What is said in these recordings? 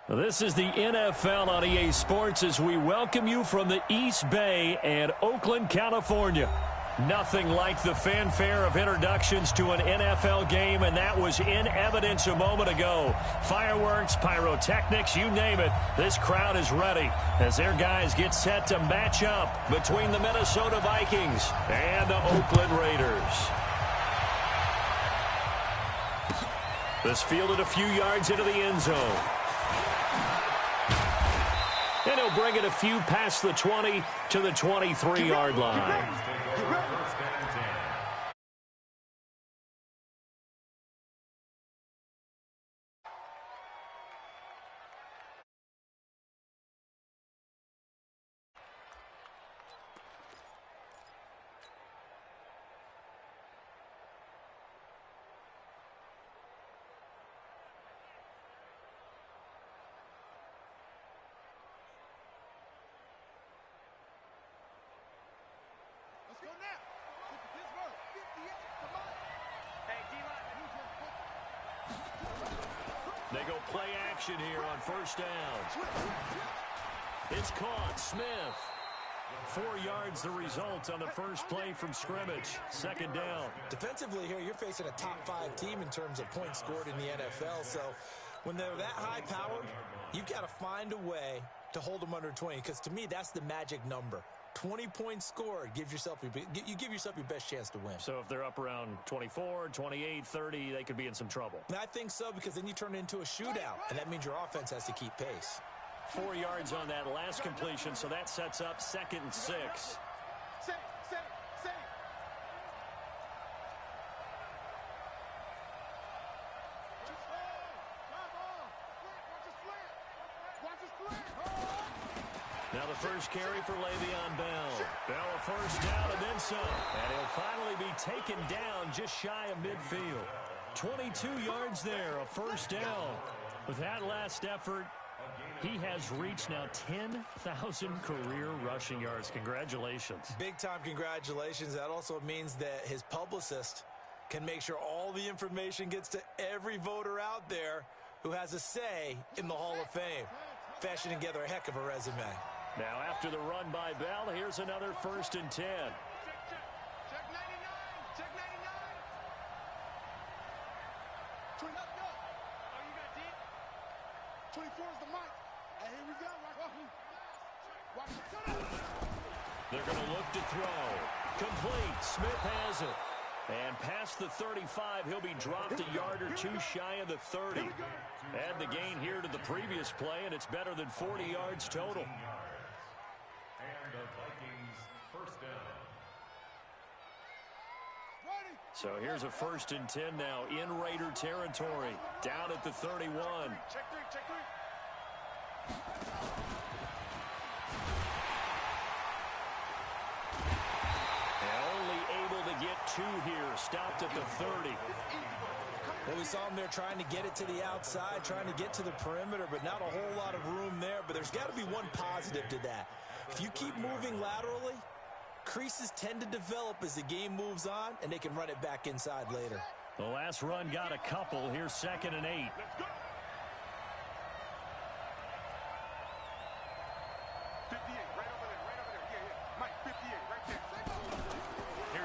This is the NFL on EA Sports as we welcome you from the East Bay and Oakland, California. Nothing like the fanfare of introductions to an NFL game, and that was in evidence a moment ago. Fireworks, pyrotechnics, you name it. This crowd is ready as their guys get set to match up between the Minnesota Vikings and the Oakland Raiders. This fielded a few yards into the end zone. And he'll bring it a few past the 20 to the 23-yard line. They go play action here on first down. It's caught. Smith. 4 yards the result on the first play from scrimmage. Second down. Defensively here, you're facing a top-5 team in terms of points scored in the NFL. So when they're that high-powered, you've got to find a way to hold them under 20. Because to me, that's the magic number. 20 points scored, you give yourself your best chance to win. So if they're up around 24, 28, 30, they could be in some trouble. And I think so, because then you turn it into a shootout, and that means your offense has to keep pace. 4 yards on that last completion, so that sets up 2nd and 6. Now the first carry for Le'Veon Bell. Bell a first down and then some. And he'll finally be taken down just shy of midfield. 22 yards there, a first down. With that last effort, he has reached now 10,000 career rushing yards. Congratulations. Big-time congratulations. That also means that his publicist can make sure all the information gets to every voter out there who has a say in the Hall of Fame. Fashioning together a heck of a resume. Now after the run by Bell, here's another 1st and 10. Check 99. Check 99. 20, go. Oh, you got deep? 24 is the mic. And here we go. Watch it. They're going to look to throw. Complete. Smith has it. And past the 35, he'll be dropped a yard or two shy of the 30. Add the gain here to the previous play, and it's better than 40 yards total. And the Vikings first down. So here's a 1st and 10 now in Raider territory. Down at the 31. Check 3, check 3. Get 2 here, stopped at the 30. Well, we saw him there trying to get it to the outside, trying to get to the perimeter, but not a whole lot of room there. But there's got to be one positive to that. If you keep moving laterally, creases tend to develop as the game moves on, and they can run it back inside later. The last run got a couple. Here's 2nd and 8.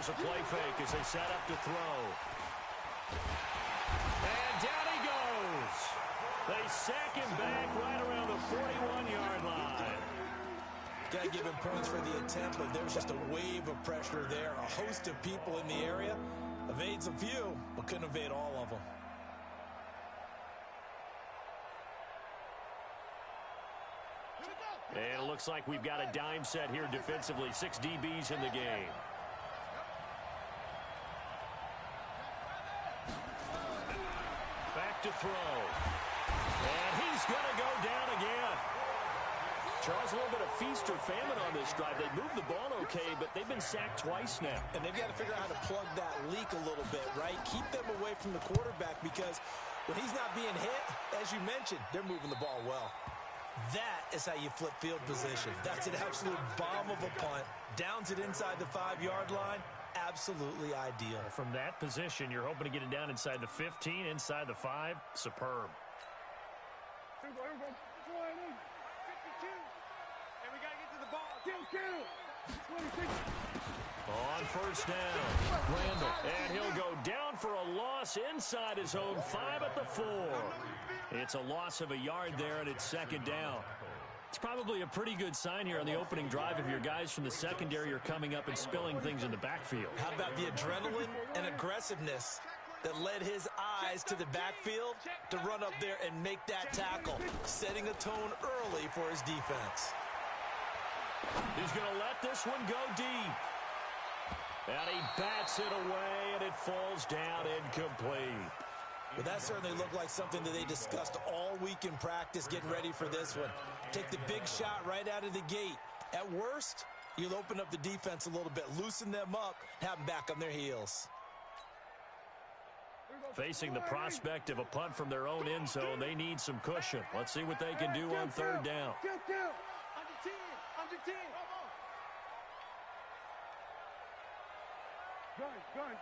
A play fake as they set up to throw. And down he goes. They sack him back right around the 41-yard line. Got to give him points for the attempt, but there's just a wave of pressure there. A host of people in the area. Evades a few, but couldn't evade all of them. And it looks like we've got a dime set here defensively. 6 DBs in the game. To throw. And he's going to go down again. Charles, a little bit of feast or famine on this drive. They moved the ball okay, but they've been sacked twice now. And they've got to figure out how to plug that leak a little bit, right? Keep them away from the quarterback, because when he's not being hit, as you mentioned, they're moving the ball well. That is how you flip field position. That's an absolute bomb of a punt. Downs it inside the 5-yard line. Absolutely ideal. From that position, you're hoping to get it down inside the 15, inside the 5. Superb. And we got to get to the ball. Kill. On first down, Randall. And he'll go down for a loss inside his own 5 at the 4. It's a loss of a yard there, and it's second down. It's probably a pretty good sign here on the opening drive if your guys from the secondary are coming up and spilling things in the backfield. How about the adrenaline and aggressiveness that led his eyes to the backfield to run up there and make that tackle, setting a tone early for his defense. He's going to let this one go deep. And he bats it away, and it falls down incomplete. But that certainly looked like something that they discussed all week in practice getting ready for this one. Take the big shot right out of the gate. At worst, you'll open up the defense a little bit, loosen them up, have them back on their heels. Facing the prospect of a punt from their own end zone, they need some cushion. Let's see what they can do on third down. Under 10.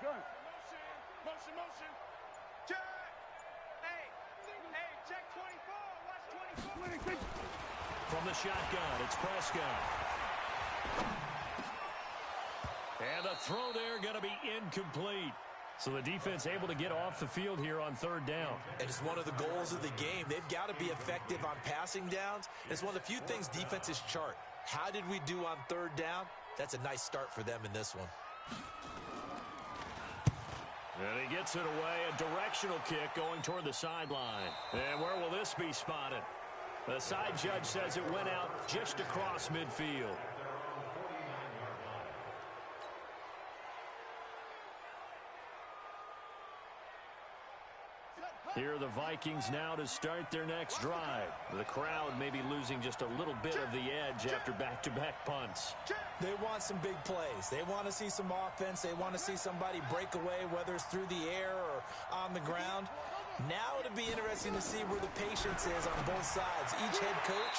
Gun. Motion. Check. Hey, check 24. Watch 24. From the shotgun, it's Prescott. And the throw there going to be incomplete. So the defense able to get off the field here on third down. And it's one of the goals of the game. They've got to be effective on passing downs. It's one of the few things defenses chart. How did we do on third down? That's a nice start for them in this one. And he gets it away, a directional kick going toward the sideline. And where will this be spotted? The side judge says it went out just across midfield. Here are the Vikings now to start their next drive. The crowd may be losing just a little bit of the edge after back-to-back punts. They want some big plays. They want to see some offense. They want to see somebody break away, whether it's through the air or on the ground. Now it'll be interesting to see where the patience is on both sides. Each head coach,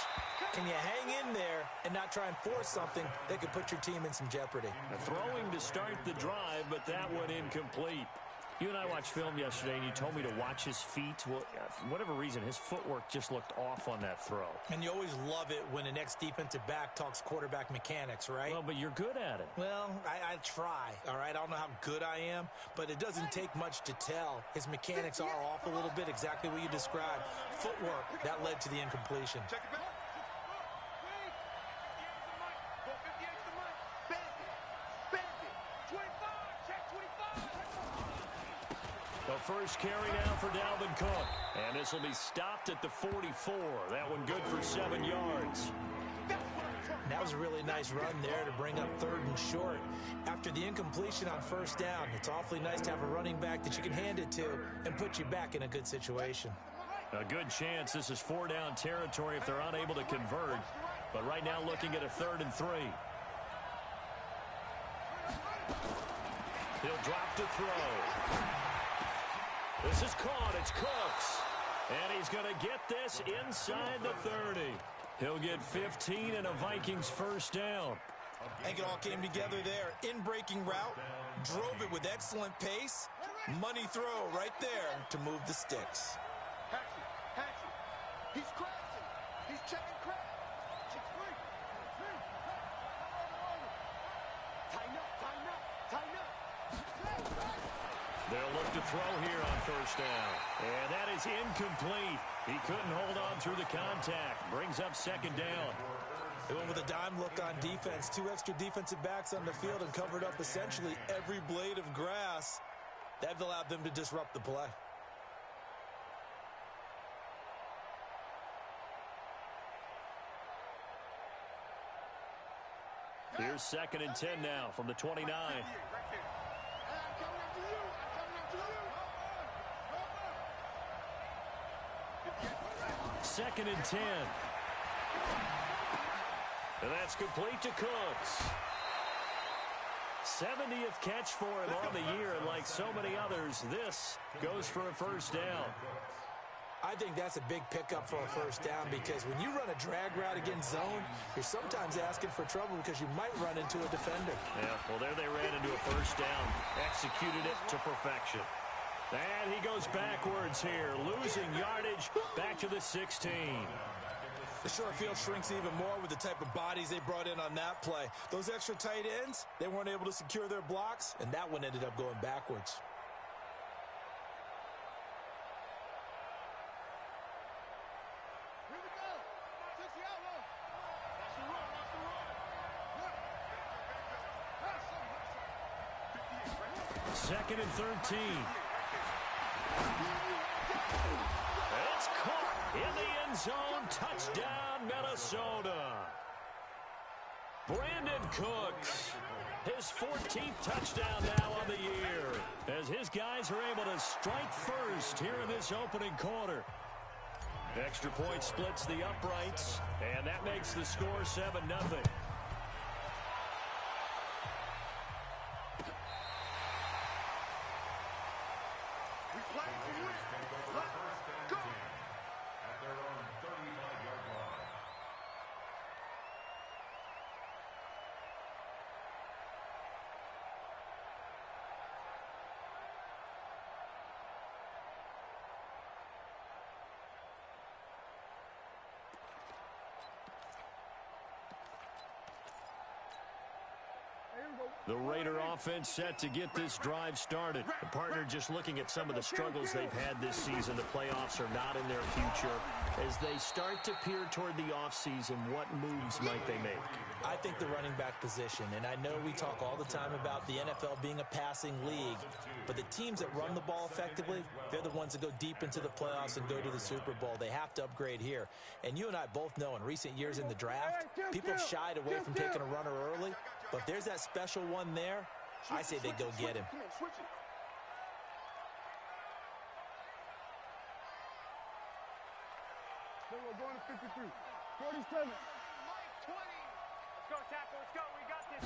can you hang in there and not try and force something that could put your team in some jeopardy? Throwing to start the drive, but that one incomplete. You and I watched film yesterday, and you told me to watch his feet. Well, for whatever reason, his footwork just looked off on that throw. And you always love it when an ex-defensive back talks quarterback mechanics, right? Well, but you're good at it. Well, I try, all right? I don't know how good I am, but it doesn't take much to tell. His mechanics are off a little bit, exactly what you described. Footwork, that led to the incompletion. Check it back. The first carry now for Dalvin Cook. And this will be stopped at the 44. That one good for 7 yards. That was a really nice run there to bring up third and short. After the incompletion on first down, it's awfully nice to have a running back that you can hand it to and put you back in a good situation. A good chance this is 4-down territory if they're unable to convert. But right now looking at a 3rd and 3. He'll drop to throw. This is caught. It's Cooks. And he's going to get this inside the 30. He'll get 15 and a Vikings first down. I think it all came together there. In-breaking route, drove it with excellent pace. Money throw right there to move the sticks. Hatchet. He's crashing. He's checking crash. Tighten up. They'll look to throw here on first down. And that is incomplete. He couldn't hold on through the contact. Brings up 2nd down. They went with a dime look on defense. 2 extra defensive backs on the field and covered up essentially every blade of grass. That allowed them to disrupt the play. Here's 2nd and 10 now from the 29. Second and 10. And that's complete to Cooks. 70th catch for him on the year, and like so many others, this goes for a first down. I think that's a big pickup for a first down because when you run a drag route against zone, you're sometimes asking for trouble because you might run into a defender. Yeah, well, there they ran into a first down, executed it to perfection. And he goes backwards here, losing yardage back to the 16. The short field shrinks even more with the type of bodies they brought in on that play. Those extra tight ends, they weren't able to secure their blocks, and that one ended up going backwards. Here we go. Six the outlaw. Watch the run. Watch the run. Yeah. Pass. Second and 13. It's caught in the end zone. Touchdown, Minnesota. Brandon Cooks, his 14th touchdown now on the year, as his guys are able to strike first here in this opening quarter. Extra point splits the uprights, and that makes the score 7-0. The Raider offense set to get this drive started. The partner just looking at some of the struggles they've had this season. The playoffs are not in their future. As they start to peer toward the offseason, what moves might they make? I think the running back position, and I know we talk all the time about the NFL being a passing league, but the teams that run the ball effectively, they're the ones that go deep into the playoffs and go to the Super Bowl. They have to upgrade here. And you and I both know in recent years in the draft, people have shied away from taking a runner early, but if there's that special one there, I say they go get him. Switch it. We're going to 53. 47. 20. Let's go, tackle. Let's go. We got this.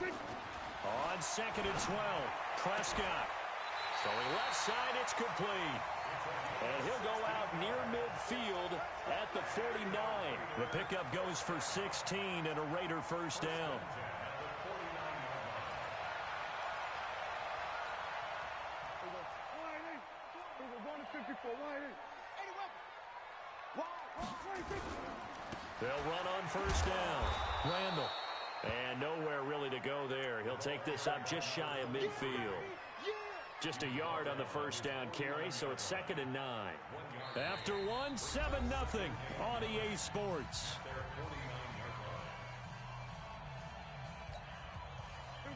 26. On second and 12, Prescott. Throwing left side, it's complete. And he'll go out near midfield at the 49. The pickup goes for 16 and a Raider first down. We're going to 54. 26. They'll run on first down. Randall. And nowhere really to go there. He'll take this up just shy of midfield. Just a yard on the first down carry, so it's second and 9. After one, 7-0 on EA Sports.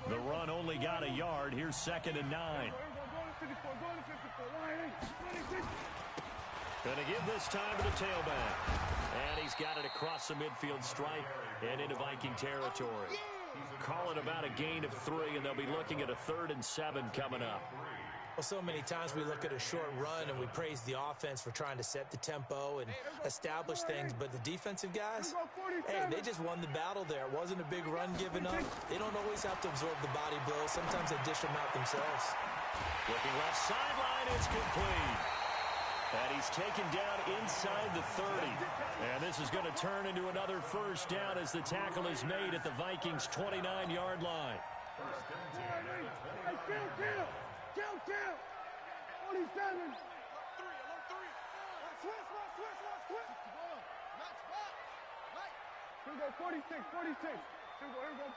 The run only got a yard. Here's second and 9. Going to give this time to the tailback. And he's got it across the midfield stripe and into Viking territory. Call it about a gain of 3, and they'll be looking at a 3rd and 7 coming up. Well, so many times we look at a short run and we praise the offense for trying to set the tempo and establish things, but the defensive guys, hey, they just won the battle there. It wasn't a big run given up. They don't always have to absorb the body blows. Sometimes they dish them out themselves. Looking left sideline, it's complete. And he's taken down inside the 30. And this is going to turn into another first down as the tackle is made at the Vikings' 29-yard line. Count. 47. Switch. Here we go, 46. Here we go.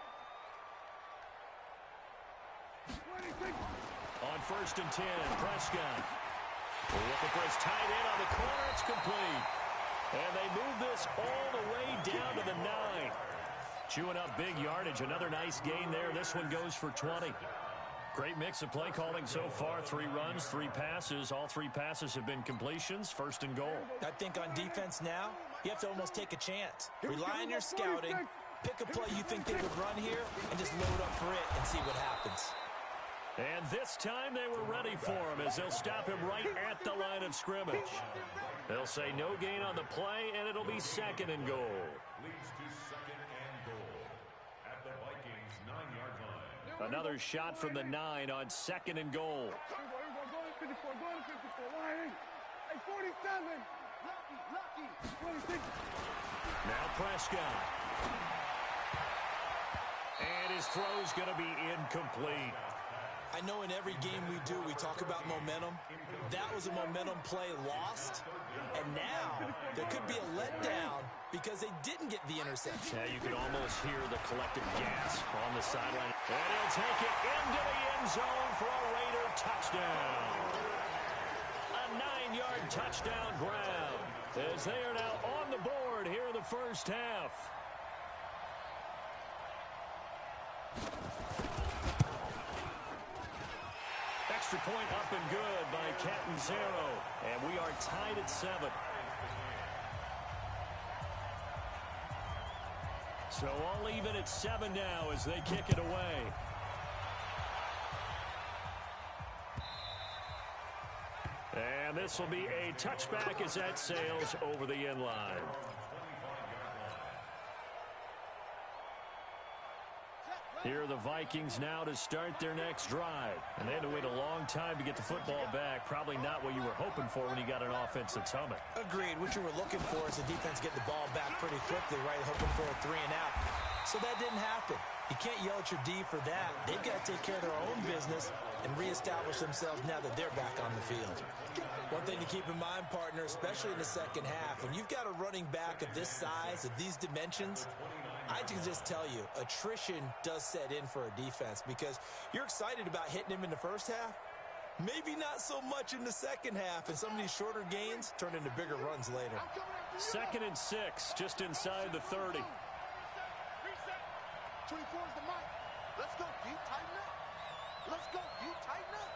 26. On first and 10, Prescott. Looking for his tight end on the corner. It's complete. And they move this all the way down to the 9. Chewing up big yardage. Another nice gain there. This one goes for 20. Great mix of play calling so far. 3 runs, 3 passes. All 3 passes have been completions. First and goal. I think on defense now, you have to almost take a chance. Rely on your scouting. Pick a play you think they would run here and just load up for it and see what happens. And this time they were ready for him as they'll stop him right at the line of scrimmage. They'll say no gain on the play, and it'll be second and goal. Leads to second and goal at the Vikings' 9-yard line. Another shot from the 9 on second and goal. Here we go, going to 54. Hey, 47. Lucky. 26. Now Prescott. And his throw's going to be incomplete. I know in every game we do, we talk about momentum. That was a momentum play lost. And now there could be a letdown because they didn't get the interception. Yeah, you could almost hear the collective gasp on the sideline. And he'll take it into the end zone for a Raider touchdown. A 9-yard touchdown ground as they are now on the board here in the first half. Extra point up and good by Catanzaro. And we are tied at 7. So all even at 7 now as they kick it away. And this will be a touchback as that sails over the end line. Here are the Vikings now to start their next drive. And they had to wait a long time to get the football back. Probably not what you were hoping for when you got an offense that's humming. Agreed. What you were looking for is the defense get the ball back pretty quickly, right? Hoping for a 3-and-out. So that didn't happen. You can't yell at your D for that. They've got to take care of their own business and reestablish themselves now that they're back on the field. One thing to keep in mind, partner, especially in the second half, when you've got a running back of this size, of these dimensions, I can just tell you, attrition does set in for a defense because you're excited about hitting him in the first half. Maybe not so much in the second half, and some of these shorter gains turn into bigger runs later. 2nd and 6, just inside the 30. 24 is the mic. Let's go, D. Tighten up. Let's go, D. Tighten up.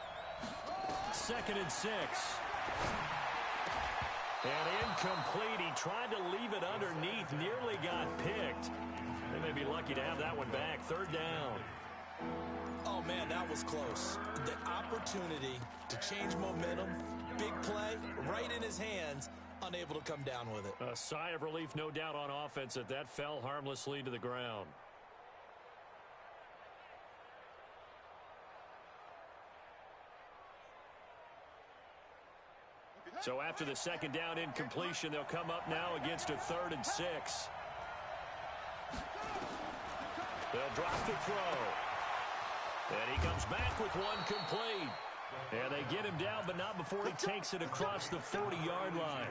2nd and 6. And incomplete. He tried to leave it underneath. Nearly got picked. They may be lucky to have that one back. 3rd down. Oh, man, that was close. The opportunity to change momentum, big play, right in his hands, unable to come down with it. A sigh of relief, no doubt, on offense that fell harmlessly to the ground. So after the 2nd down incompletion, they'll come up now against a 3rd and 6. They'll drop the throw. And he comes back with one complete. And they get him down, but not before he takes it across the 40-yard line.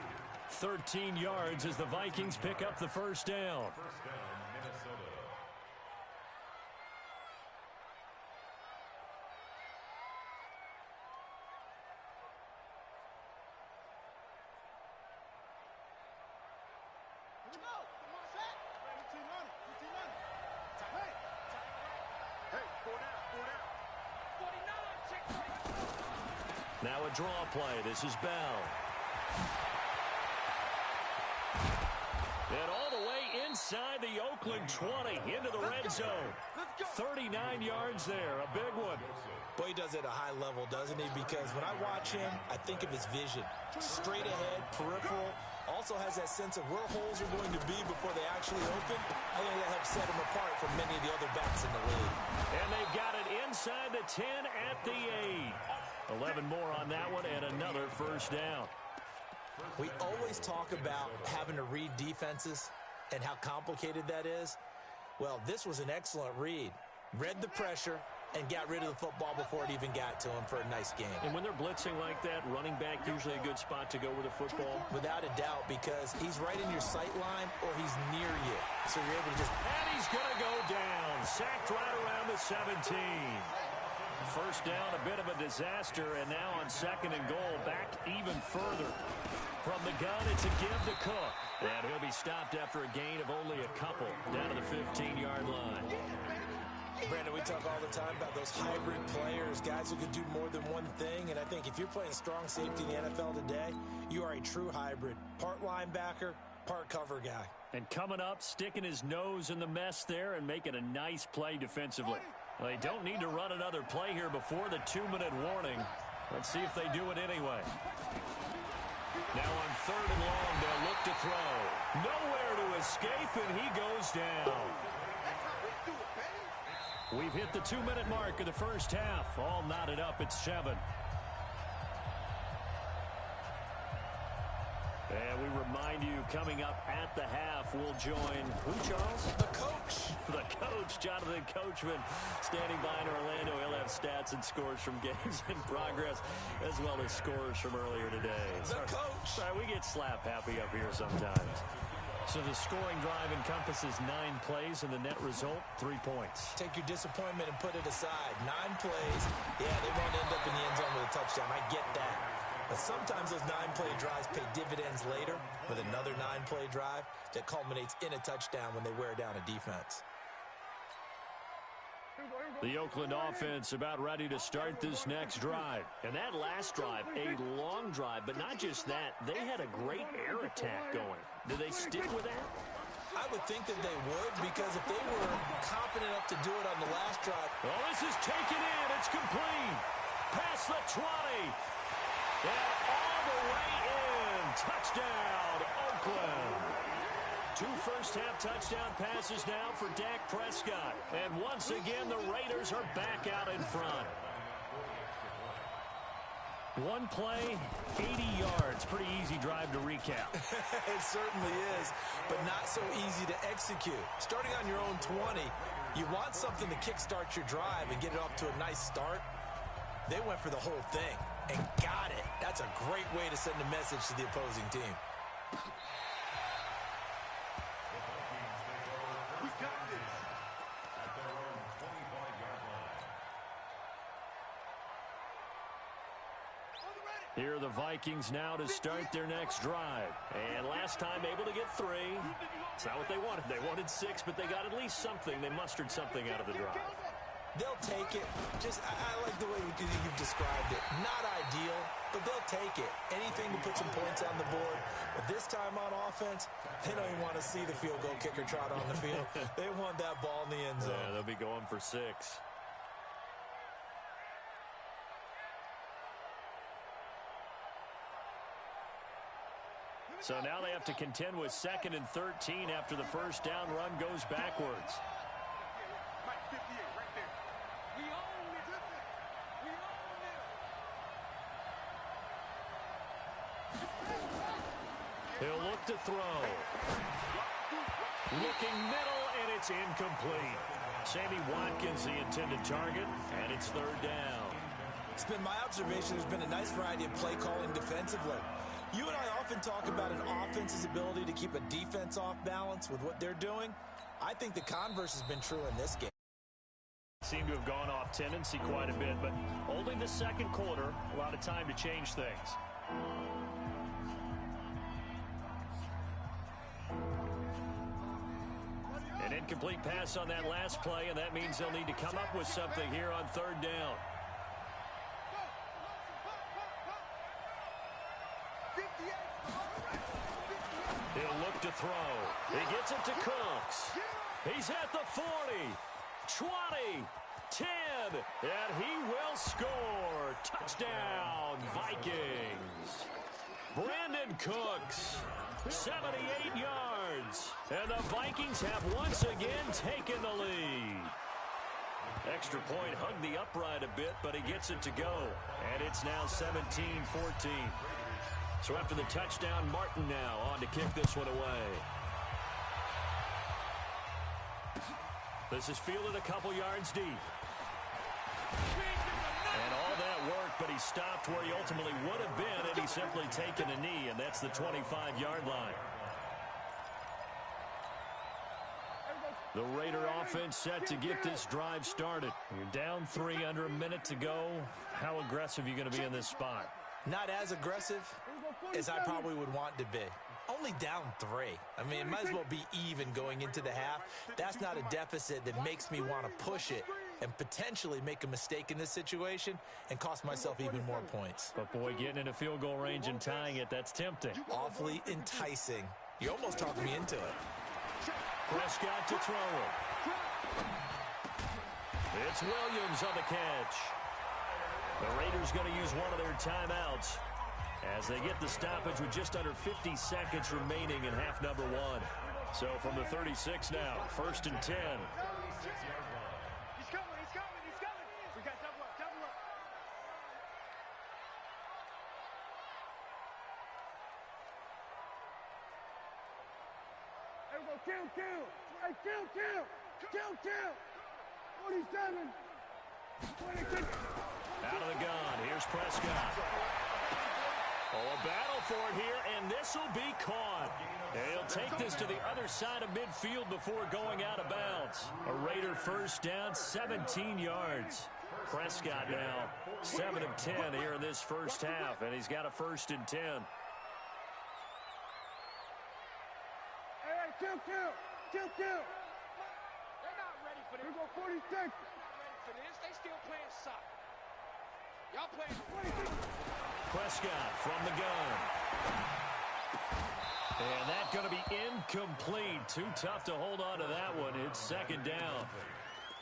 13 yards as the Vikings pick up the first down. Now a draw play. This is Bell. And all the way inside the Oakland 20 into the red zone. 39 yards there, a big one. Boy, he does it at a high level, doesn't he? Because when I watch him, I think of his vision. Straight ahead, peripheral. Also has that sense of where holes are going to be before they actually open. I think that helps set him apart from many of the other backs in the league. And they've got it inside the 10 at the 8. 11 more on that one and another first down. We always talk about having to read defenses and how complicated that is. Well, this was an excellent read. Read the pressure and got rid of the football before it even got to him for a nice game. And when they're blitzing like that, running back usually a good spot to go with the football? Without a doubt, because he's right in your sight line or he's near you. So you're able to just... And he's going to go down. Sacked right around the 17. First down, a bit of a disaster, and now on 2nd and goal, back even further. From the gun, it's a give to Cook. And he'll be stopped after a gain of only a couple, down to the 15-yard line. Brandon, we talk all the time about those hybrid players, guys who can do more than one thing, and I think if you're playing strong safety in the NFL today, you are a true hybrid. Part linebacker, part cover guy. And coming up, sticking his nose in the mess there and making a nice play defensively. Well, they don't need to run another play here before the 2-minute warning. Let's see if they do it anyway. Now on 3rd and long, they'll look to throw. Nowhere to escape, and he goes down. We've hit the 2-minute mark of the first half. All knotted up at 7. And we remind remind you, coming up at the half, we'll join who, Charles? The coach. The coach, Jonathan Coachman, standing by in Orlando. He'll have stats and scores from games in progress, as well as scores from earlier today. The coach. Sorry, we get slap happy up here sometimes. So the scoring drive encompasses 9 plays, and the net result, 3 points. Take your disappointment and put it aside. 9 plays. Yeah, they won't end up in the end zone with a touchdown. I get that. But sometimes those 9-play drives pay dividends later with another 9-play drive that culminates in a touchdown when they wear down a defense. The Oakland offense about ready to start this next drive. And that last drive, a long drive, but not just that. They had a great air attack going. Do they stick with that? I would think that they would, because if they were confident enough to do it on the last drive. Oh, this is taken in. It's complete. Past the 20. And all the way in. Touchdown, Oakland. 2 first-half touchdown passes now for Dak Prescott. And once again, the Raiders are back out in front. 1 play, 80 yards. Pretty easy drive to recap. It certainly is, but not so easy to execute. Starting on your own 20, you want something to kickstart your drive and get it off to a nice start. They went for the whole thing and got it. That's a great way to send a message to the opposing team. Here are the Vikings now to start their next drive. And last time able to get 3. It's not what they wanted. They wanted 6, but they got at least something. They mustered something out of the drive. They'll take it. I like the way you've described it. Not ideal, but they'll take it. Anything to put some points on the board. But this time on offense, they don't even want to see the field goal kicker trot on the field. They want that ball in the end zone. Yeah, they'll be going for 6. So now they have to contend with 2nd and 13 after the first down run goes backwards. He'll look to throw. Looking middle, and it's incomplete. Sammy Watkins, the intended target, and it's 3rd down. It's been my observation there's been a nice variety of play calling defensively. You and I often talk about an offense's ability to keep a defense off balance with what they're doing. I think the converse has been true in this game. Seem to have gone off tendency quite a bit, but only the second quarter, a lot of time to change things. An incomplete pass on that last play, and that means they'll need to come up with something here on 3rd down. He'll look to throw. He gets it to Cooks. He's at the 40, 20, 10, and he will score. Touchdown, Vikings. Brandon Cooks, 78 yards. And the Vikings have once again taken the lead. Extra point hugged the upright a bit, but he gets it to go. And it's now 17-14. So after the touchdown, Martin now on to kick this one away. This is fielded a couple yards deep. And all that work, but he stopped where he ultimately would have been had he simply taken a knee, and that's the 25-yard line. The Raider offense set to get this drive started. You're down 3 under a minute to go. How aggressive are you going to be in this spot? Not as aggressive as I probably would want to be. Only down 3. I mean, it might as well be even going into the half. That's not a deficit that makes me want to push it and potentially make a mistake in this situation and cost myself even more points. But, boy, getting into field goal range and tying it, that's tempting. Awfully enticing. You almost talked me into it. Prescott to throw it. It's Williams on the catch. The Raiders going to use one of their timeouts as they get the stoppage with just under 50 seconds remaining in half number 1. So from the 36 now, 1st and 10. He's coming. We got double up. There we go. Kill. Hey, kill. 47. 26. Out of the gun. Here's Prescott. Oh, a battle for it here, and this will be caught. And he'll take this to the other side of midfield before going out of bounds. A Raider first down, 17 yards. Prescott now 7 of 10 here in this first half, and he's got a 1st and 10. Hey, kill. They're not ready for this. Here we go, 46. They're not ready for this. They still playing soccer. Y'all playing 26. Prescott from the gun. And that's going to be incomplete. Too tough to hold on to that one. It's 2nd down.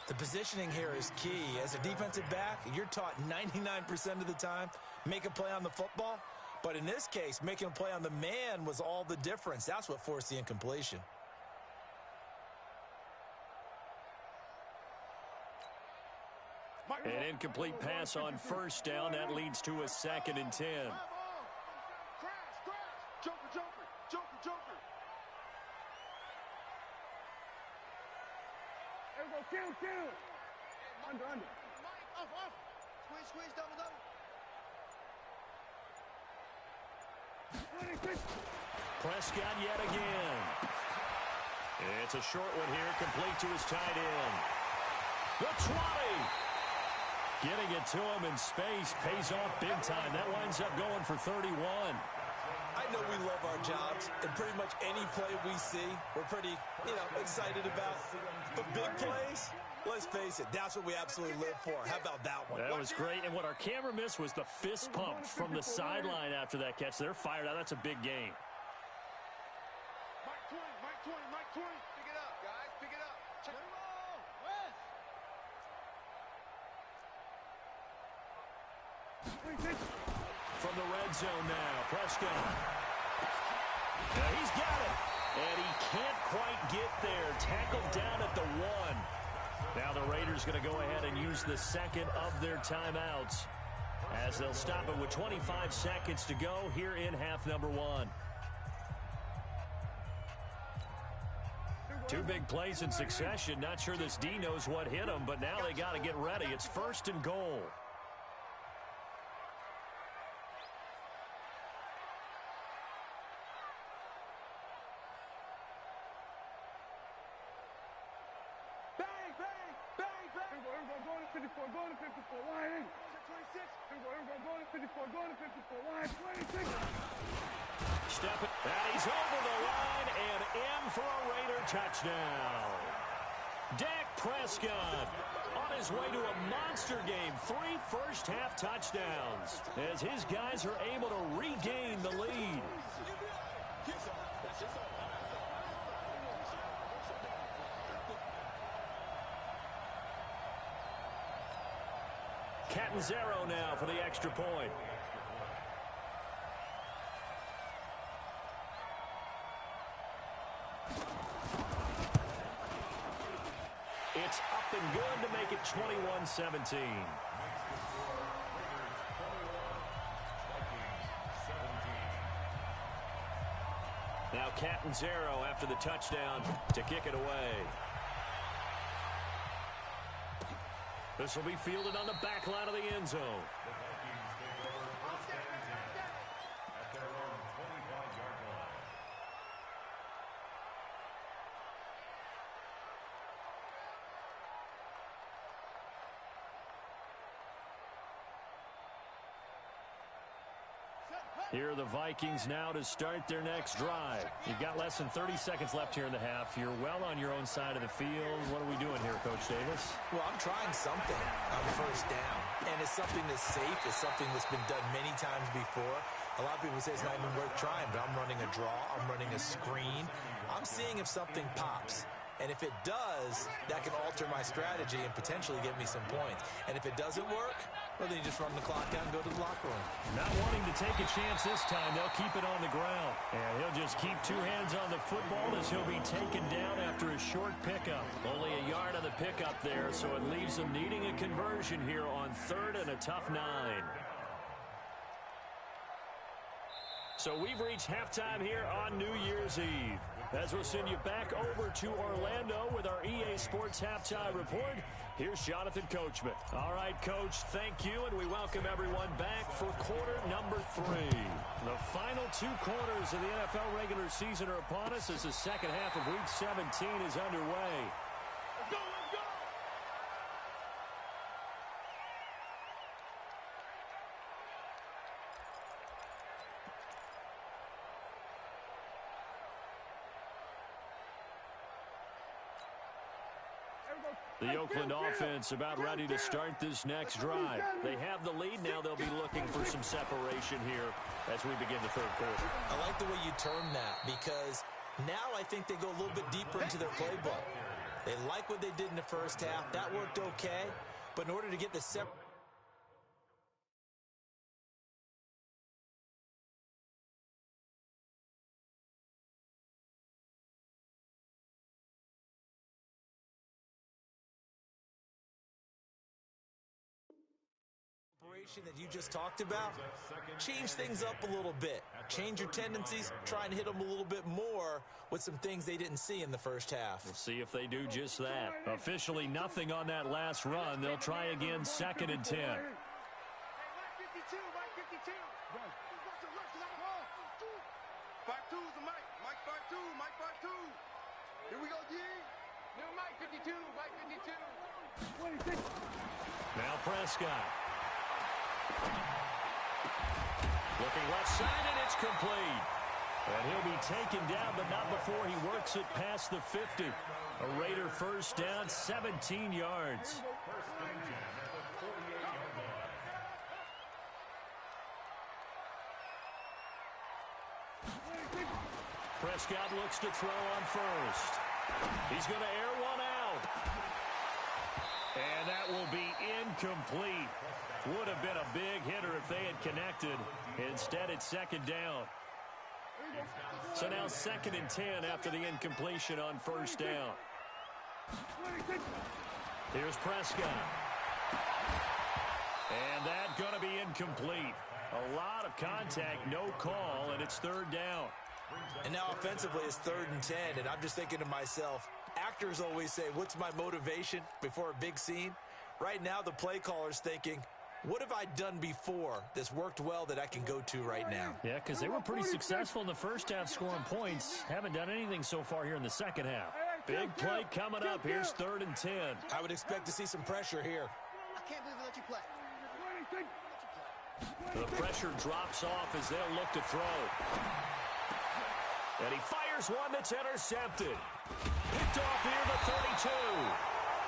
The positioning here is key. As a defensive back, you're taught 99% of the time, make a play on the football. But in this case, making a play on the man was all the difference. That's what forced the incompletion. An incomplete pass on 1st down. That leads to a 2nd and 10. Joker. There we go, kill. Under. Off. Squeeze, double. 26. Prescott yet again. It's a short one here, complete to his tight end. The 20. Getting it to him in space pays off big time. That winds up going for 31. I know we love our jobs, and pretty much any play we see, we're pretty, excited about. But big plays, let's face it, that's what we absolutely live for. How about that one? That was great, and what our camera missed was the fist pump from the sideline after that catch. They're fired out. That's a big game. Mike 20. Pick it up, guys. Pick it up. Check it out. West. From the red zone now, Prescott. He's got it. And he can't quite get there. Tackled down at the 1. Now the Raiders going to go ahead and use the 2nd of their timeouts as they'll stop it with 25 seconds to go here in half number 1. 2 big plays in succession. Not sure this D knows what hit him, but now they got to get ready. It's 1st and goal. Going to 54, line in. 26. Here we go, going to 54, line 26. Step it. And he's over the line and in for a Raider touchdown. Dak Prescott on his way to a monster game. 3 first-half touchdowns as his guys are able to regain the lead. Catanzaro now for the extra point. It's up and good to make it 21-17. Now Catanzaro after the touchdown to kick it away. This will be fielded on the back line of the end zone. At their own 25-yard line. Here are the Vikings now to start their next drive. You've got less than 30 seconds left here in the half. You're well on your own side of the field. What are we doing here, Coach Davis? Well, I'm trying something on the first down. And it's something that's safe. It's something that's been done many times before. A lot of people say it's not even worth trying, but I'm running a draw. I'm running a screen. I'm seeing if something pops. And if it does, that can alter my strategy and potentially get me some points. And if it doesn't work, well, then you just run the clock out and go to the locker room. Not wanting to take a chance this time, they'll keep it on the ground. And he'll just keep 2 hands on the football as he'll be taken down after a short pickup. Only a yard on the pickup there, so it leaves them needing a conversion here on 3rd and a tough 9. So we've reached halftime here on New Year's Eve. As we'll send you back over to Orlando with our EA Sports Halftime Report, here's Jonathan Coachman. All right, Coach, thank you, and we welcome everyone back for quarter number 3. The final 2 quarters of the NFL regular season are upon us as the second half of Week 17 is underway. Let's go, let's go! The Oakland offense about ready to start this next drive. They have the lead. Now they'll be looking for some separation here as we begin the third quarter. I like the way you term that because now I think they go a little bit deeper into their playbook. They like what they did in the first half. That worked okay. But in order to get the separation, that you just talked about, change things up a little bit. Change your tendencies, try and hit them a little bit more with some things they didn't see in the first half. We'll see if they do just that. Officially nothing on that last run. They'll try again, 2nd and 10. Hey, Mike 52, Mike 52. Five two is the Mike. Mike 52, Mike 52. Here we go, D. New Mike 52, Mike 52. Now Prescott. Looking left side, and it's complete. And he'll be taken down, but not before he works it past the 50. A Raider first down, 17 yards. Prescott looks to throw on first. He's going to air one out. And that will be incomplete. Would have been a big hitter if they had connected. Instead, it's 2nd down. So now 2nd and 10 after the incompletion on first down. Here's Prescott. And that going to be incomplete. A lot of contact, no call, and it's 3rd down. And now offensively it's 3rd and 10, and I'm just thinking to myself, actors always say, what's my motivation before a big scene? Right now the play caller's thinking, what have I done before that's worked well that I can go to right now? Yeah, because they were pretty successful in the first half scoring points. Haven't done anything so far here in the second half. Big play coming up. Here's 3rd and 10. I would expect to see some pressure here. I can't believe we let you play. The pressure drops off as they'll look to throw. And he fires one that's intercepted. Picked off near the 32.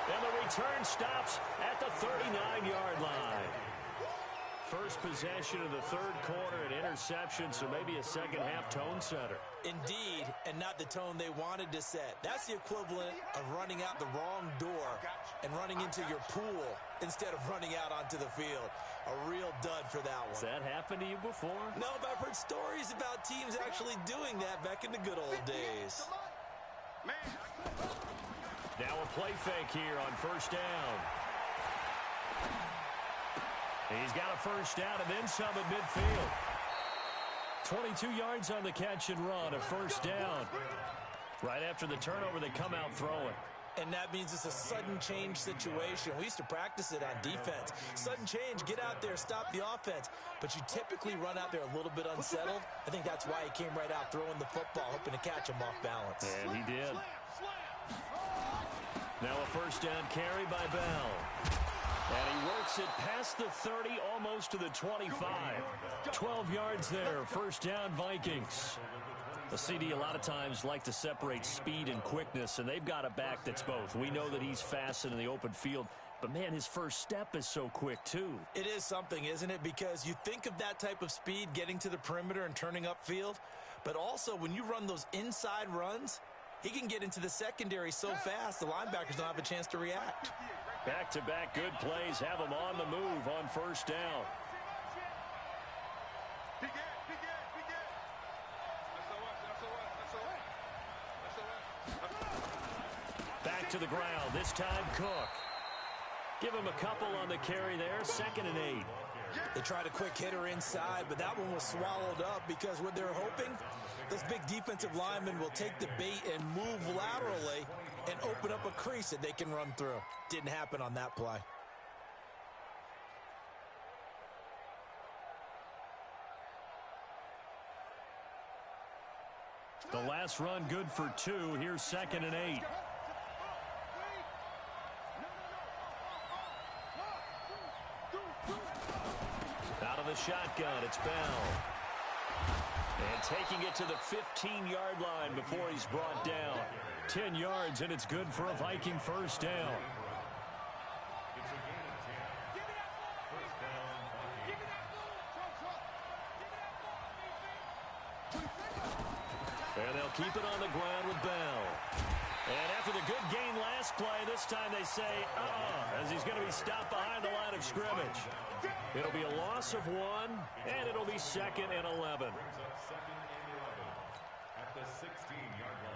And the return stops at the 39-yard line. First possession of the 3rd quarter, an interception, so maybe a second-half tone setter. Indeed, and not the tone they wanted to set. That's the equivalent of running out the wrong door and running into your pool instead of running out onto the field. A real dud for that one. Has that happened to you before? No, but I've heard stories about teams actually doing that back in the good old days. Now a play fake here on first down. He's got a first down and then some at midfield. 22 yards on the catch and run, a first down. Right after the turnover, they come out throwing. And that means it's a sudden change situation. We used to practice it on defense. Sudden change, get out there, stop the offense. But you typically run out there a little bit unsettled. I think that's why he came right out throwing the football, hoping to catch him off balance. And he did. Now a first down carry by Bell. And he works it past the 30, almost to the 25. 12 yards there, first down Vikings. The CD a lot of times like to separate speed and quickness, and they've got a back that's both. We know that he's fast in the open field, but man, his first step is so quick too. It is something, isn't it? Because you think of that type of speed getting to the perimeter and turning upfield, but also when you run those inside runs, he can get into the secondary so fast the linebackers don't have a chance to react. Back-to-back good plays have him on the move on first down. Back to the ground, this time Cook. Give him a couple on the carry there, 2nd and 8. They tried a quick hitter inside, but that one was swallowed up because what they're hoping, those big defensive linemen will take the bait and move laterally and open up a crease that they can run through. Didn't happen on that play. The last run good for 2. Here's 2nd and 8. Out of the shotgun, it's Bell. And taking it to the 15-yard line before he's brought down. 10 yards, and it's good for a Viking first down. And they'll keep it on the ground with Bell. And after the good gain last play, this time they say, as he's going to be stopped behind the line of scrimmage. It'll be a loss of 1, and it'll be 2nd and 11. At the 16-yard line.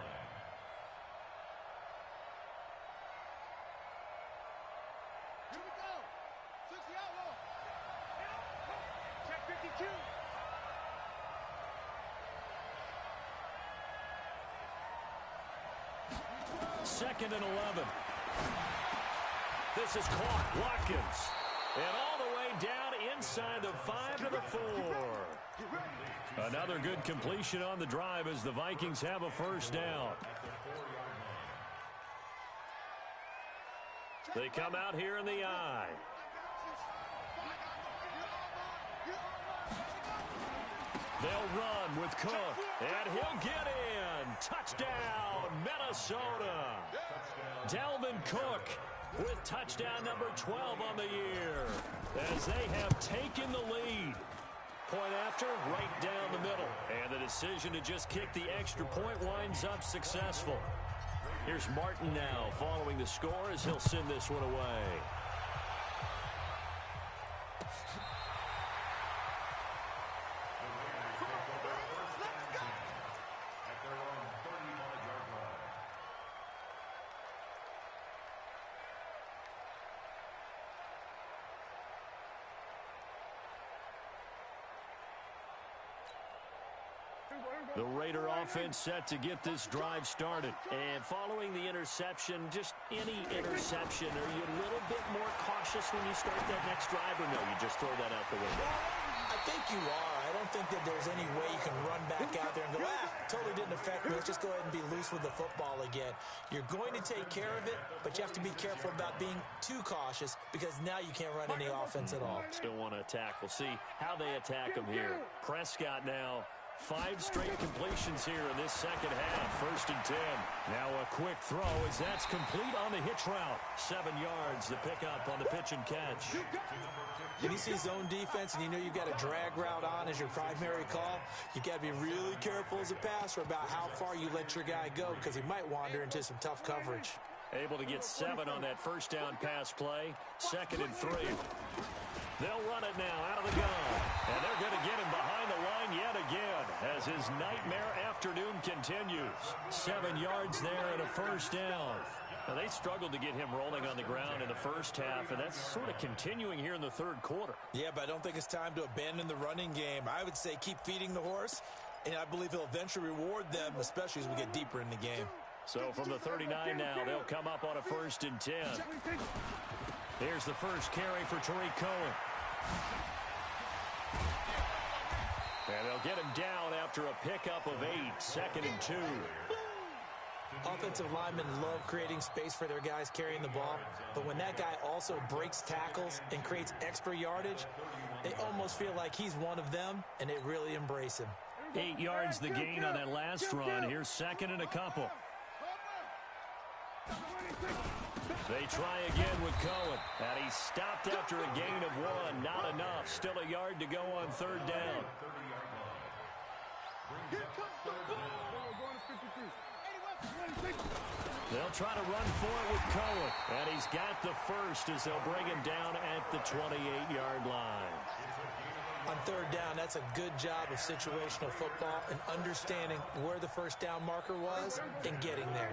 Here we go. 60 outlaw. Check 52. 2nd and 11. This is caught. Watkins. And all the way down inside the 5 to the 4. Another good completion on the drive as the Vikings have a first down. They come out here in the I. They'll run with Cook, and he'll get in. Touchdown, Minnesota. Delvin Cook with touchdown number 12 on the year as they have taken the lead. Point after, right down the middle. And the decision to just kick the extra point winds up successful. Here's Martin now following the score as he'll send this one away. The Raider offense set to get this drive started. And following the interception, just any interception, are you a little bit more cautious when you start that next drive, or no, you just throw that out the window? I think you are. I don't think that there's any way you can run back out there and go, totally didn't affect me. Let's just go ahead and be loose with the football again. You're going to take care of it, but you have to be careful about being too cautious because now you can't run any offense at all. Still want to attack. We'll see how they attack them here. Prescott now. 5 straight completions here in this second half. 1st and 10. Now a quick throw as that's complete on the hitch route. 7 yards, the pickup on the pitch and catch. When you see zone defense and you know you've got a drag route on as your primary call, you got to be really careful as a passer about how far you let your guy go because he might wander into some tough coverage. Able to get 7 on that first down pass play. 2nd and 3. They'll run it now out of the gun. And they're going to get him behind the line yet again as his nightmare afternoon continues. 7 yards there and a first down. Now, they struggled to get him rolling on the ground in the first half, and that's sort of continuing here in the third quarter. Yeah, but I don't think it's time to abandon the running game. I would say keep feeding the horse, and I believe he'll eventually reward them, especially as we get deeper in the game. So from the 39 now, they'll come up on a 1st and 10. Here's the first carry for Tariq Cohen. And they'll get him down after a pickup of 8. 2nd and 2. Offensive linemen love creating space for their guys carrying the ball, but when that guy also breaks tackles and creates extra yardage, they almost feel like he's one of them, and they really embrace him. 8 yards the gain on that last run. Here's 2nd and a couple. They try again with Cohen, and he's stopped after a gain of 1. Not enough. Still a yard to go on 3rd down. They'll try to run for it with Cohen, and he's got the first as they'll bring him down at the 28-yard line. On 3rd down, that's a good job of situational football and understanding where the first down marker was and getting there.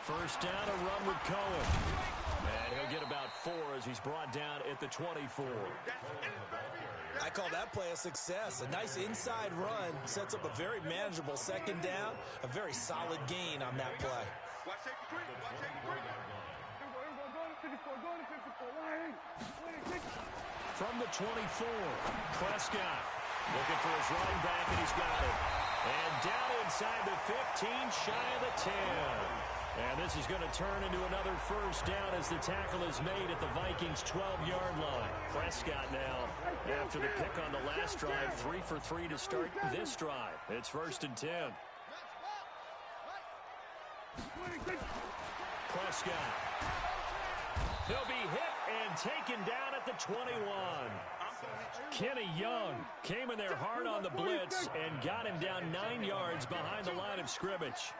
First down, a run with Cohen. And he'll get about 4 as he's brought down at the 24. I call that play a success. A nice inside run sets up a very manageable second down. A very solid gain on that play. From the 24, Prescott looking for his running back, and he's got it. And down inside the 15, shy of the 10. And this is going to turn into another first down as the tackle is made at the Vikings' 12-yard line. Prescott now, after the pick on the last drive, 3 for 3 to start this drive. It's 1st and 10. Prescott. He'll be hit and taken down at the 21. Kenny Young came in there hard on the blitz and got him down 9 yards behind the line of scrimmage.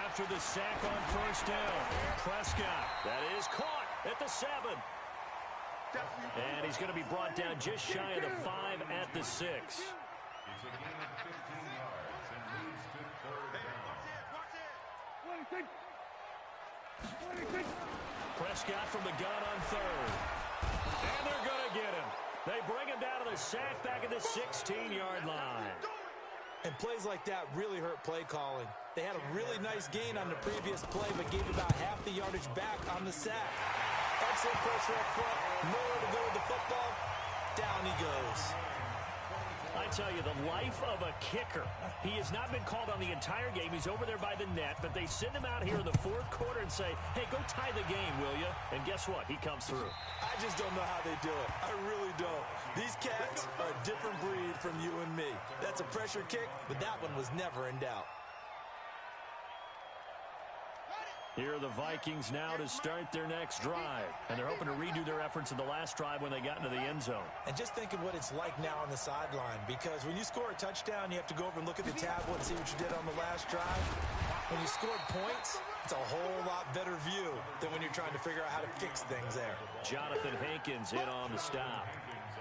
After the sack on first down, Prescott, that is caught at the 7. And he's going to be brought down just shy of the 5 at the 6. It's a gain of 15 yards and leads to 3rd down. Prescott from the gun on 3rd. And they're going to get him. They bring him down to the sack back at the 16-yard line. And plays like that really hurt play calling. They had a really nice gain on the previous play, but gave about half the yardage back on the sack. Excellent pressure up front. Nowhere to go with the football. Down he goes. I tell you, the life of a kicker. He has not been called on the entire game. He's over there by the net, but they send him out here in the 4th quarter and say, hey, go tie the game, will you? And guess what? He comes through. I just don't know how they do it. I really don't. These cats are a different breed from you and me. That's a pressure kick, but that one was never in doubt. Here are the Vikings now to start their next drive. And they're hoping to redo their efforts in the last drive when they got into the end zone. And just think of what it's like now on the sideline. Because when you score a touchdown, you have to go over and look at the tablet and see what you did on the last drive. When you scored points, it's a whole lot better view than when you're trying to figure out how to fix things there. Jonathan Hankins in on the stop.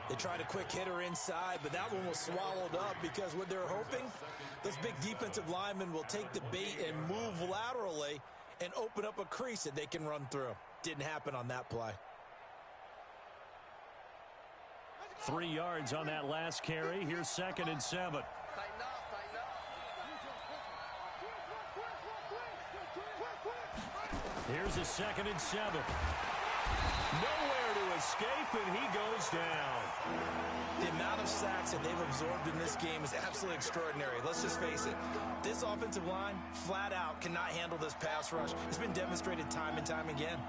They tried a quick hitter inside, but that one was swallowed up because what they're hoping, those big defensive linemen will take the bait and move laterally and open up a crease that they can run through. Didn't happen on that play. 3 yards on that last carry. Here's 2nd and 7. Here's a 2nd and 7. Nowhere to escape, and he goes down. The amount of sacks that they've absorbed in this game is absolutely extraordinary. Let's just face it. This offensive line, flat out, cannot handle this pass rush. It's been demonstrated time and time again.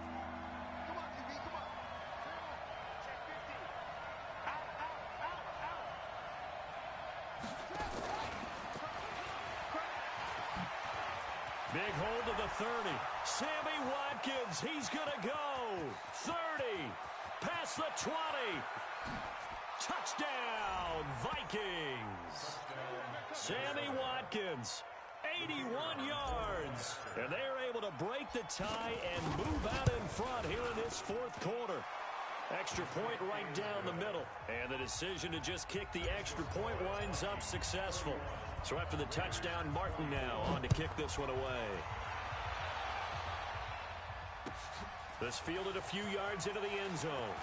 Big hold of the 30. Sammy Watkins, he's going to go. 30, past the 20. Touchdown, Vikings. Sammy Watkins, 81 yards. And they're able to break the tie and move out in front here in this 4th quarter. Extra point right down the middle. And the decision to just kick the extra point winds up successful. So after the touchdown, Martin now on to kick this one away. This fielded a few yards into the end zone.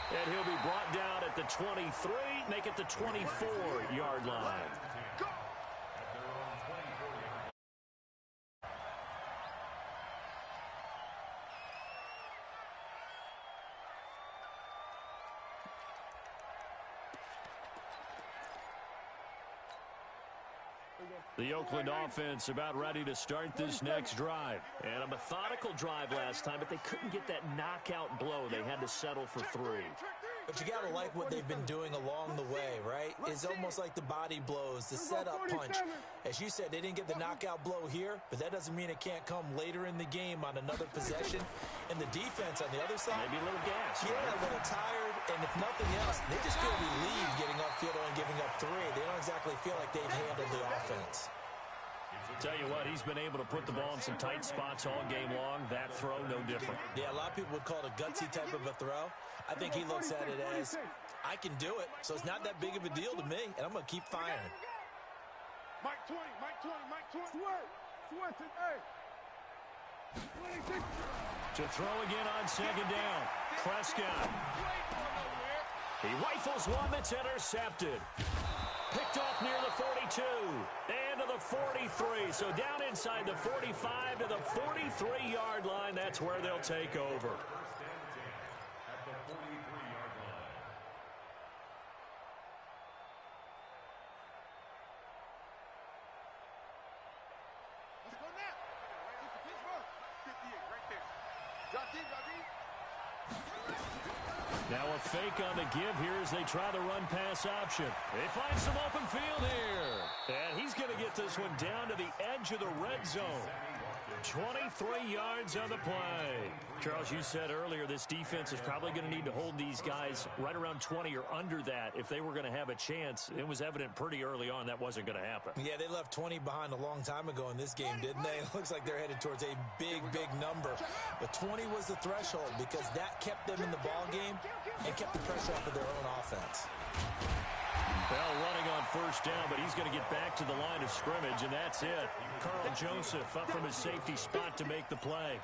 And he'll be brought down at the 23, make it the 24-yard line. The Oakland offense about ready to start this next drive. And a methodical drive last time, but they couldn't get that knockout blow. They had to settle for 3. But you got to like what they've been doing along the way, right? It's almost like the body blows, the setup punch. As you said, they didn't get the knockout blow here, but that doesn't mean it can't come later in the game on another possession. And the defense on the other side, maybe a little gas. Yeah, a little tired. And if nothing else, they just feel relieved getting upfield and giving up 3. They don't exactly feel like they've handled the offense. Tell you what, he's been able to put the ball in some tight spots all game long. That throw, no different. Yeah, a lot of people would call it a gutsy type of a throw. I think he looks at it as, I can do it, so it's not that big of a deal to me, and I'm going to keep firing. Mike 20, Mike 20, Mike 20. Sweat it, hey. To throw again on second down. Prescott. He rifles one that's intercepted. Picked off near the 42 and to the 43. So down inside the 45 to the 43-yard line. That's where they'll take over. At the 43-yard line. Let's go now. This is Pittsburgh. 58 right there. Drop deep, drop deep. Now a fake on the give here as they try the run-pass option. They find some open field here. And he's going to get this one down to the edge of the red zone. 23 yards on the play. Charles, you said earlier this defense is probably going to need to hold these guys right around 20 or under that if they were going to have a chance. It was evident pretty early on that wasn't going to happen. Yeah, they left 20 behind a long time ago in this game, didn't they? It looks like they're headed towards a big, big number. But 20 was the threshold because that kept them in the ball game and kept the pressure off of their own offense. Bell running on first down, but he's going to get back to the line of scrimmage, and that's it. Carl Joseph up from his safety spot to make the play.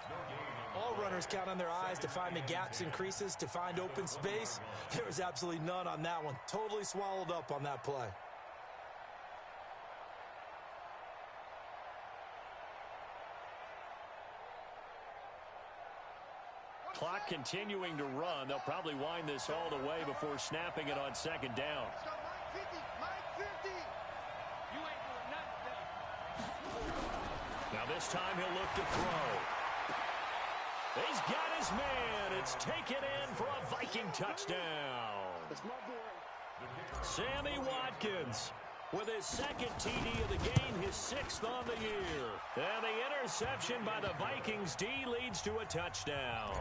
All runners count on their eyes to find the gaps and creases, to find open space. There was absolutely none on that one. Totally swallowed up on that play. Clock continuing to run. They'll probably wind this all the way before snapping it on second down. Let's go, Mike 50, Mike 50. You ain't doing nothing. Now this time he'll look to throw. He's got his man. It's taken in for a Viking touchdown. It's my boy. Sammy Watkins with his second TD of the game, his sixth on the year. And the interception by the Vikings D leads to a touchdown.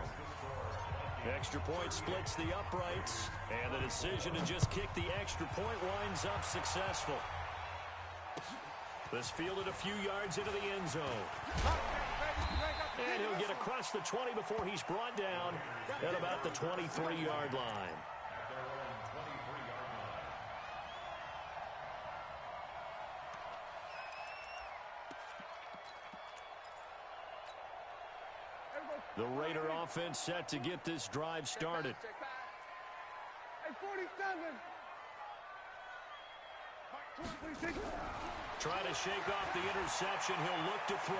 Extra point splits the uprights, and the decision to just kick the extra point winds up successful. This fielded a few yards into the end zone. And he'll get across the 20 before he's brought down at about the 23-yard line. The Raider offense set to get this drive started. Hey, 47. Try to shake off the interception. He'll look to throw.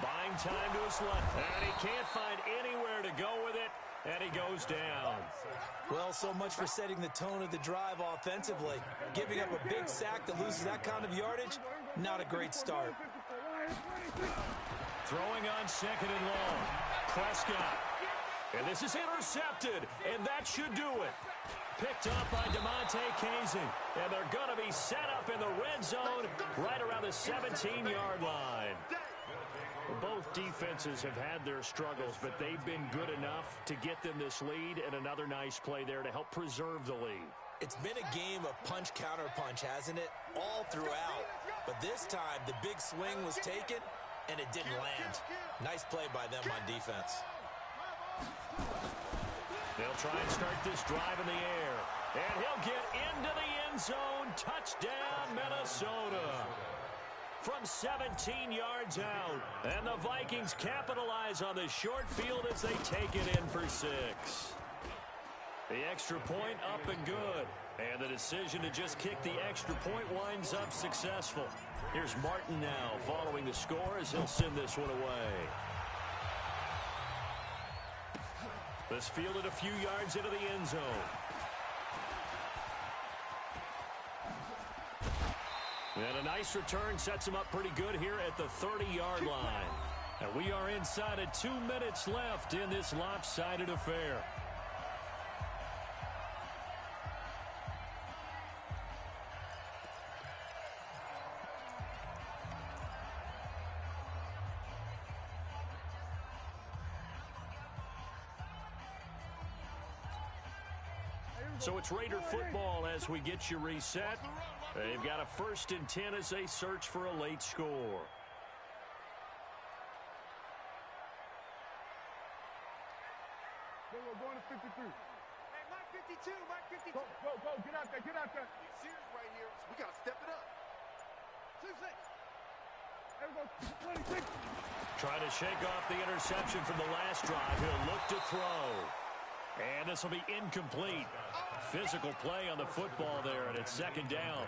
Buying time to his left. And he can't find anywhere to go with it. And he goes down. Well, so much for setting the tone of the drive offensively. Giving up a big sack that loses that kind of yardage, not a great start. Throwing on second and long. Prescott. And this is intercepted. And that should do it. Picked up by DeMonte Casey. And they're going to be set up in the red zone right around the 17-yard line. Both defenses have had their struggles, but they've been good enough to get them this lead, and another nice play there to help preserve the lead. It's been a game of punch-counter-punch, hasn't it? All throughout. But this time, the big swing was taken, and it didn't land. Nice play by them on defense. They'll try and start this drive in the air. And he'll get into the end zone. Touchdown, Minnesota. From 17 yards out. And the Vikings capitalize on the short field as they take it in for 6. The extra point up and good. And the decision to just kick the extra point winds up successful. Here's Martin now following the score as he'll send this one away. This fielded a few yards into the end zone. And a nice return sets him up pretty good here at the 30-yard line. And we are inside of 2 minutes left in this lopsided affair. So it's Raider football as we get you reset. They've got a 1st and 10 as they search for a late score. Go, get out there, get out there. It's serious right here, so we got to step it up. 2-6. There we go, 26. Trying to shake off the interception from the last drive. He'll look to throw. And this will be incomplete. Physical play on the football there, and it's second down.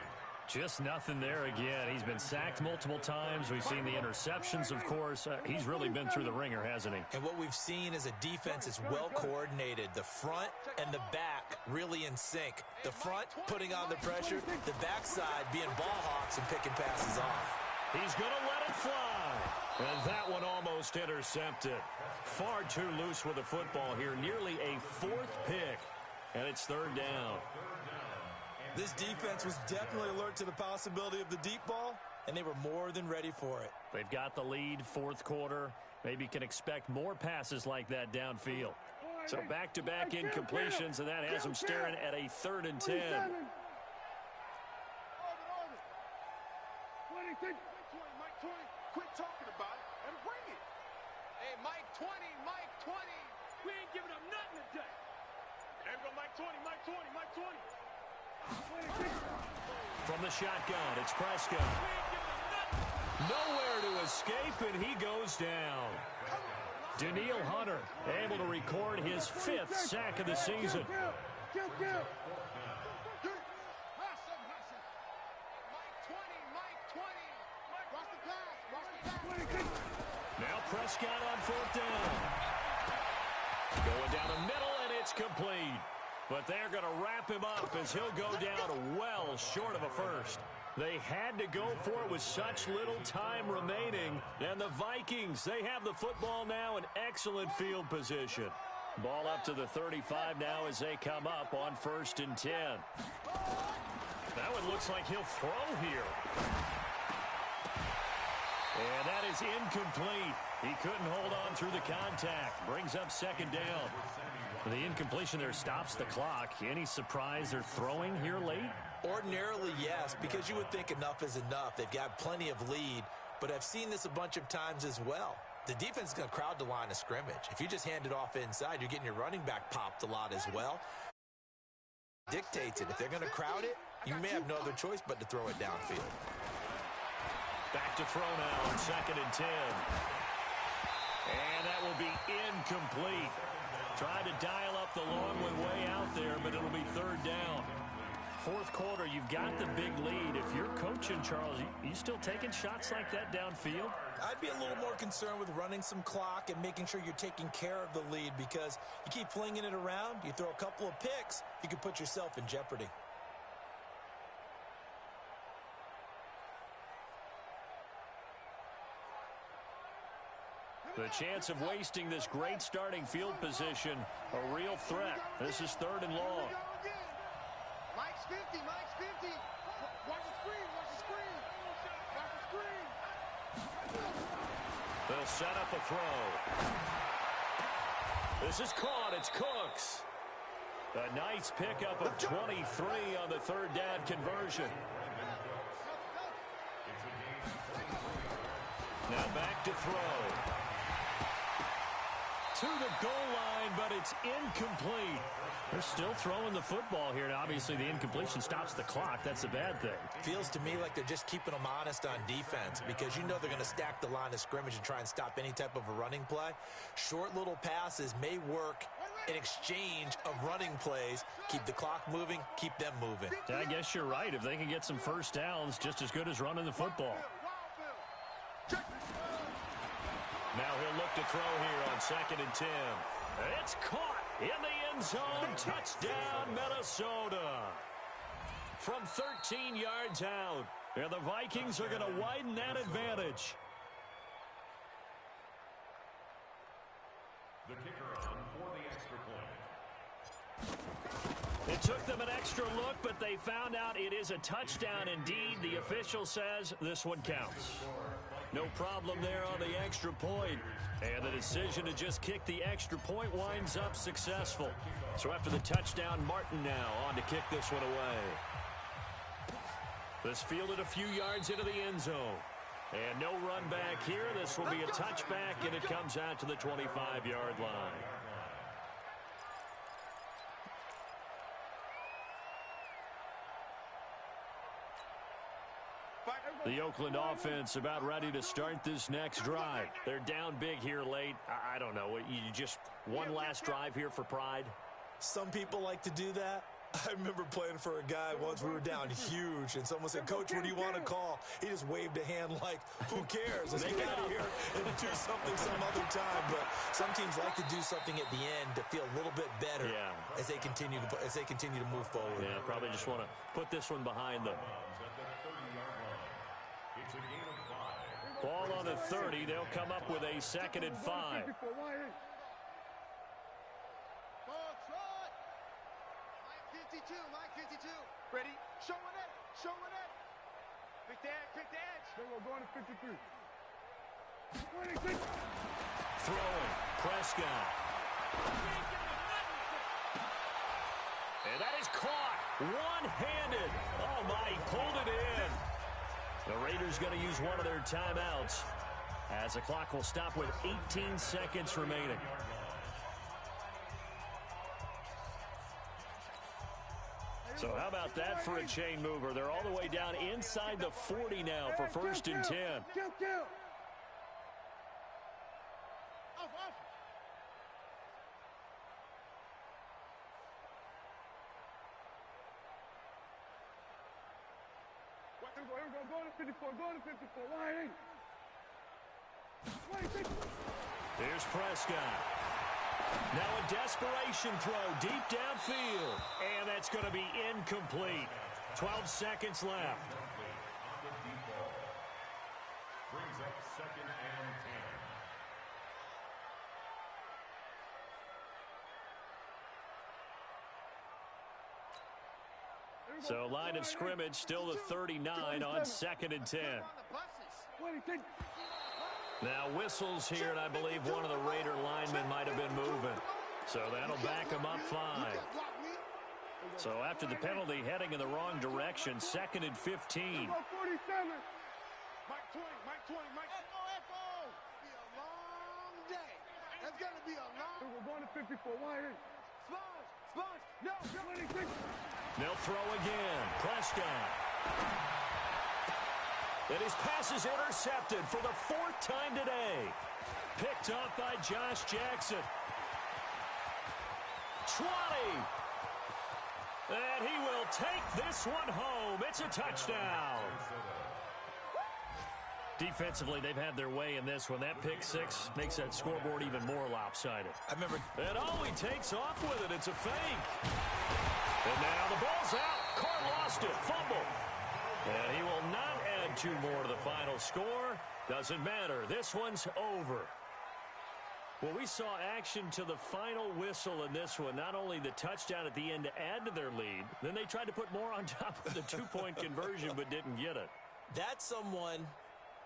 Just nothing there again. He's been sacked multiple times. We've seen the interceptions, of course. He's really been through the ringer, hasn't he? And what we've seen is a defense that's well coordinated. The front and the back really in sync. The front putting on the pressure, the backside being ball hawks and picking passes off. He's going to let it fly. And that one almost intercepted. Far too loose with the football here. Nearly a fourth pick. And it's third down. This defense was definitely alert to the possibility of the deep ball, and they were more than ready for it. They've got the lead, fourth quarter. Maybe can expect more passes like that downfield. So back-to-back incompletions, and that has them staring at a 3rd and 10. 26. Mike 20, quit talking about it and bring it. Hey, Mike 20, Mike 20. We ain't giving up nothing today. There we go, Mike 20, Mike 20, Mike 20. 26. From the shotgun, it's Prescott. Nowhere to escape, and he goes down. Danielle Hunter able to record his 5th sack of the season. Kill. Now Prescott on 4th down. Going down the middle, and it's complete. But they're going to wrap him up as he'll go down well short of a first. They had to go for it with such little time remaining. And the Vikings, they have the football now in excellent field position. Ball up to the 35 now as they come up on 1st and 10. That one looks like he'll throw here. And that is incomplete. He couldn't hold on through the contact. Brings up 2nd down. The incompletion there stops the clock. Any surprise they're throwing here late? Ordinarily, yes, because you would think enough is enough. They've got plenty of lead, but I've seen this a bunch of times as well. The defense is going to crowd the line of scrimmage. If you just hand it off inside, you're getting your running back popped a lot as well. Dictates it. If they're going to crowd it, you may have no other choice but to throw it downfield. Back to throw now on 2nd and 10. And that will be incomplete. Tried to dial up the long one way out there, but it'll be 3rd down. 4th quarter, you've got the big lead. If you're coaching, Charles, you still taking shots like that downfield? I'd be a little more concerned with running some clock and making sure you're taking care of the lead, because you keep flinging it around, you throw a couple of picks, you can put yourself in jeopardy. The chance of wasting this great starting field position, a real threat. This is 3rd and long. Mike's 50, Mike's 50. Watch the screen, watch the screen. Watch the screen. They'll set up a throw. This is caught. It's Cooks. A nice pickup of 23 on the 3rd down conversion. Now back to throw. To the goal line, but it's incomplete. They're still throwing the football here, and obviously the incompletion stops the clock. That's a bad thing. Feels to me like they're just keeping them honest on defense, because you know they're going to stack the line of scrimmage and try and stop any type of a running play. Short little passes may work in exchange of running plays. Keep the clock moving, keep them moving. I guess you're right. If they can get some first downs, just as good as running the football. Now he'll look to throw here on 2nd and 10. It's caught in the end zone. Touchdown, Minnesota. From 13 yards out. And the Vikings are going to widen that advantage. The kicker on for the extra point. It took them an extra look, but they found out it is a touchdown indeed. The official says this one counts. No problem there on the extra point. And the decision to just kick the extra point winds up successful. So after the touchdown, Martin now on to kick this one away. This fielded a few yards into the end zone. And no run back here. This will be a touchback, and it comes out to the 25-yard line. The Oakland offense about ready to start this next drive. They're down big here late. I don't know. You just one last drive here for pride? Some people like to do that. I remember playing for a guy once. We were down huge, and someone said, "Coach, what do you want to call?" He just waved a hand like, "Who cares? Let's get out of here and do something some other time." But some teams like to do something at the end to feel a little bit better as they continue to move forward. Yeah, probably just want to put this one behind them. Ball on the 30. They'll come up with a 2nd and 5. Mike 52. Ready? Showing it. Pick the edge. We're going to 53. Throwing. Prescott. And that is caught. One-handed. Oh, my. He pulled it in. The Raiders going to use one of their timeouts as the clock will stop with 18 seconds remaining. So how about that for a chain mover? They're all the way down inside the 40 now for 1st and 10. Go to 54. Here's Prescott. Now a desperation throw deep downfield. And that's going to be incomplete. 12 seconds left. Brings up 2nd and 10. So line of scrimmage still the 39 on 2nd and 10. Now whistles here, and I believe one of the Raider linemen might have been moving. So that'll back him up 5. So after the penalty, heading in the wrong direction, 2nd and 15. Mike 20. Be a long day. That's going to be a long. We're going to 54. Sponge. No. 26. They'll throw again. Prescott. And his pass is intercepted for the 4th time today. Picked up by Josh Jackson. 20. And he will take this one home. It's a touchdown. Defensively, they've had their way in this one. That pick 6 makes that scoreboard even more lopsided. I remember. And he takes off with it. It's a fake. And now the ball's out. Carr lost it. Fumble. And he will not add 2 more to the final score. Doesn't matter. This one's over. Well, we saw action to the final whistle in this one. Not only the touchdown at the end to add to their lead, then they tried to put more on top of the 2-point conversion but didn't get it. That's someone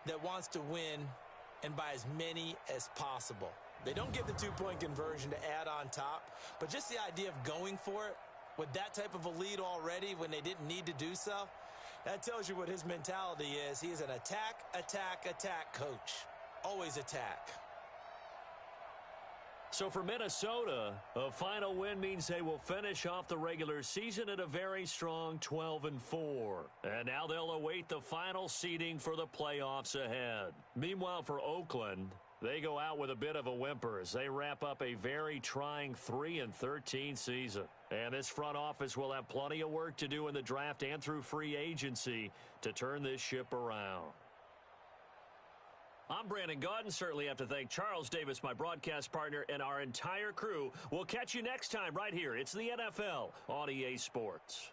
that wants to win and by as many as possible. They don't get the 2-point conversion to add on top, but just the idea of going for it with that type of a lead already when they didn't need to do so, that tells you what his mentality is. He is an attack coach. Always attack. So for Minnesota, a final win means they will finish off the regular season at a very strong 12-4. And now they'll await the final seeding for the playoffs ahead. Meanwhile, for Oakland, they go out with a bit of a whimper as they wrap up a very trying 3-13 season. And this front office will have plenty of work to do in the draft and through free agency to turn this ship around. I'm Brandon Gaudin. Certainly have to thank Charles Davis, my broadcast partner, and our entire crew. We'll catch you next time right here. It's the NFL on EA Sports.